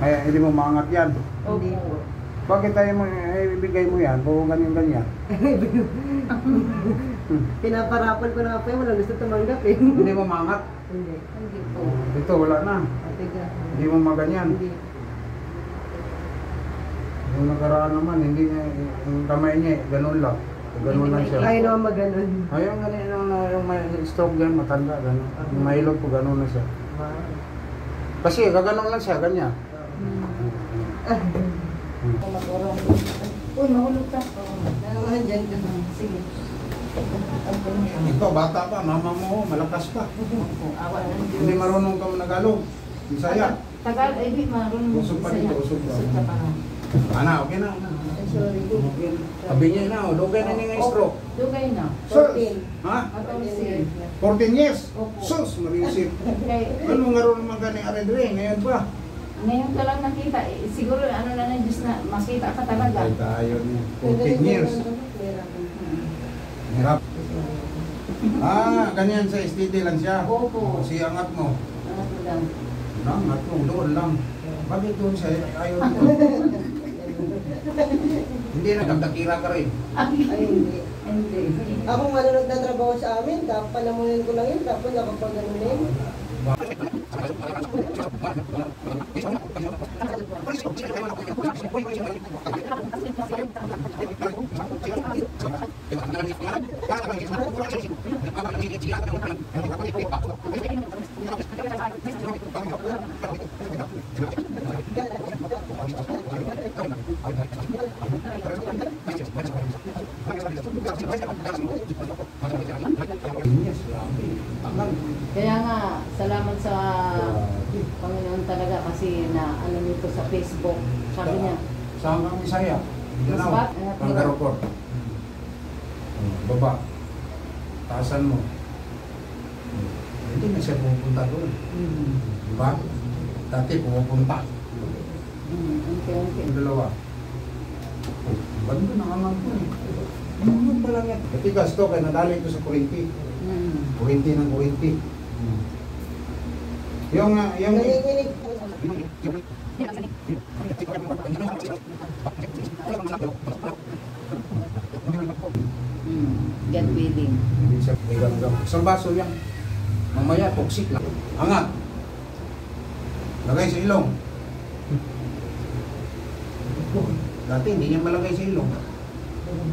Kaya hindi mo maangat yan. Hindi po. Bakit tayo mo, ibigay mo yan? Kung ganyan-ganyan. Pinaparapal ko na po yun, wala gusto tumanggap eh. Hindi mo maangat? Hindi. Hindi po. Dito, wala na. Atiga. Hindi mo maganyan. Hindi. Yung nakaraan naman, hindi niya, yung kamay niya, ganun lang. Ganun lang siya. Ayaw naman maganon. Ayun, ganun yung may stroke yan, matanda, ganun. Yung mahilot po, ganun na siya. Kasi, kaganon lang siya, ganyan. Uy, mahulog ka. Nanaman dyan ka. Sige. Ito, bata pa, mama mo, malakas pa. Awa na ng Diyos. Hindi marunong ka Nagalog. Bisaya. Tagal, eh, di marunong. Usog pa dito, usog pa. Usog ka pa nga. Ana, okay na. Ay, sorry. Sabi niya na, dugay na niya nga stroke. Dugay na. Sus! 14. Ha? 14. 14 years? Opo. Sus, marisip. Kay- Ano nga rin naman gani aredre, ngayon pa. Ngayon ko lang nakita, siguro ano na ng Diyos na makita ka talaga. Ay tayo niya. 14 years. Hirap. Ganyan sa STD lang siya. Opo. Si angat mo. Ano ko lang. Angat mo, doon lang. Bakit doon siya? Ayaw dito. Hindi na, gagdakira ka rin. Ay, hindi. Hindi. Ako manunod na trabaho sa amin, palamunin ko lang yun, tapos nakapaganunin. Kaya nga, salamat sa Panginoon talaga kasi na ano nito sa Facebook. Sabi niya, Saan kang Bisaya? Mindanao. Masbat? Pangkarokor. Baba. Taasan mo. Hindi na siya pupunta doon. Diba? Dati pumupunta. unti-unti. Yung dalawa. Bando na naman po eh. Ano pa lang yan? Katigas to, kaya nadali ito sa kurinti. Kurinti ng kurinti. Yung Nanginginig. Get feeling. hindi siya may gagawin. Isang baso yan. Mamaya, toxic na. Angat. Lagay sa ilong. Dati, hindi niya malagay sa ilong.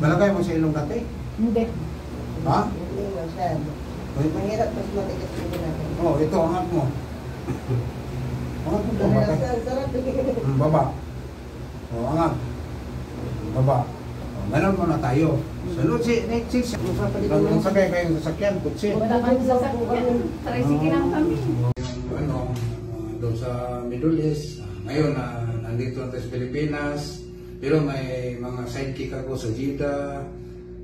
Malagay mo sa ilong dati? Hindi. Ha? Hindi masyado. Mahirap mas matigas ko natin. Oh, ito, angat mo. Angat mo. Ano Baba. lang, sarap. Baba. Oh, angat. Baba. Oh, ganun muna tayo. Sunod si next six. Nung sakay kayong sasakyan, kutsi. Wala kami sa sakyan. Tricycle lang kami. Ano, doon sa Middle East. Ngayon, nandito na tayo sa Pilipinas. Pero may mga sidekick ako sa Jeddah,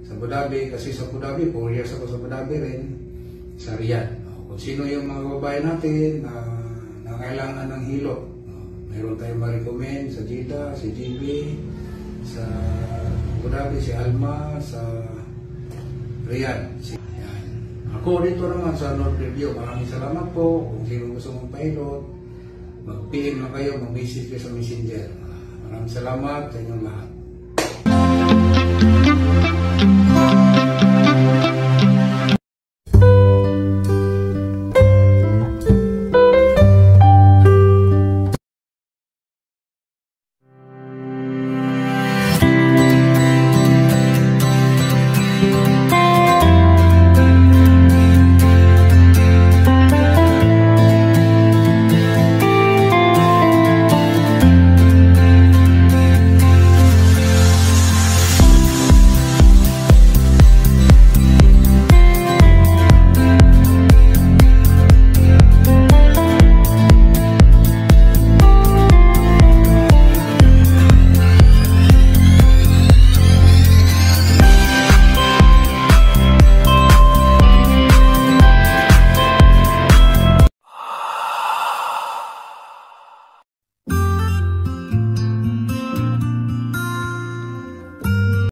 sa Abu Dhabi. Kasi sa Abu Dhabi, 4 years ako sa Abu Dhabi rin. Sa Riyadh. Kung sino yung mga babae natin na kailangan ng hilo. Mayroon tayong ma-recommend sa Jeddah, si JB, sa Abu Dhabi, si Alma, sa Riyadh. Yan. Ako dito naman sa North Review. Maraming salamat po. Kung sino gusto mong pilot, mag-PM na kayo, mag-message kayo sa Messenger. Maraming salamat sa inyong lahat.